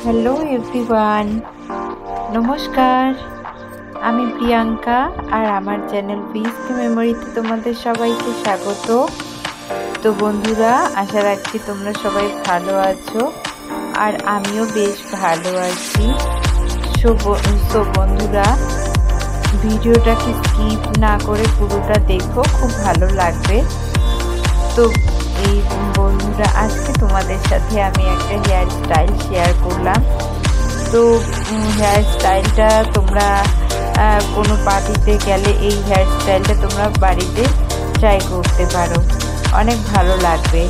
Hello everyone, নমস্কার। আমি প্রিয়াঙ্কা আর আমার চ্যানেল পিএসকে মেমোরিতে তোমাদের সবাইকে স্বাগত। তো বন্ধুরা, আশা রাখছি তোমরা সবাই ভালো আছো আর আমিও বেশ ভালো আছি। সো বন্ধুরা, ভিডিওটাকে স্কিপ না করে পুরোটা দেখো, খুব ভালো লাগবে। তো এই বন্ধুরা, আজকে তোমাদের সাথে আমি একটা হেয়ার স্টাইল শেয়ার করলাম। তো হেয়ার স্টাইলটা তোমরা কোনো পার্টিতে গেলে এই হেয়ার স্টাইলটা তোমরা বাড়িতে ট্রাই করতে পারো, অনেক ভালো লাগবে।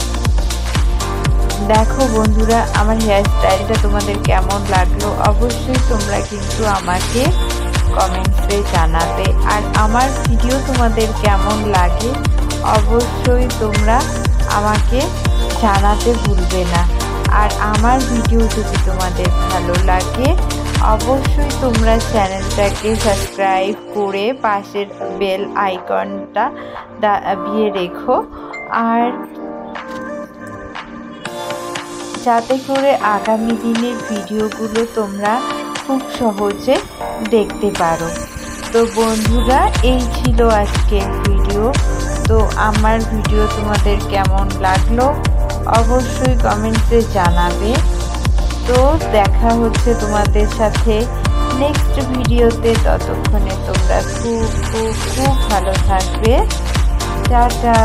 দেখো বন্ধুরা, আমার হেয়ার স্টাইলটা তোমাদের কেমন লাগলো অবশ্যই তোমরা কিন্তু আমাকে কমেন্টসে জানাবে। আর আমার ভিডিও তোমাদের কেমন লাগে অবশ্যই তোমরা আমাকে জানাতে ভুলবে না। আর আমার ভিডিও যদি তোমাদের ভালো লাগে অবশ্যই তোমরা চ্যানেলটাকে সাবস্ক্রাইব করে পাশের বেল আইকনটা দাবিয়ে রেখো, আর যাতে করে আগামী দিনের ভিডিওগুলো তোমরা খুব সহজে দেখতে পারো। তো বন্ধুরা, এই ছিল আজকের ভিডিও। তো আমার ভিডিও তোমাদের কেমন লাগলো অবশ্যই কমেন্টসে জানাবে। তো দেখা হচ্ছে তোমাদের সাথে নেক্সট ভিডিওতে। ততক্ষণে তোমরা খুব খুব খুব ভালো থাকবে। টাটা।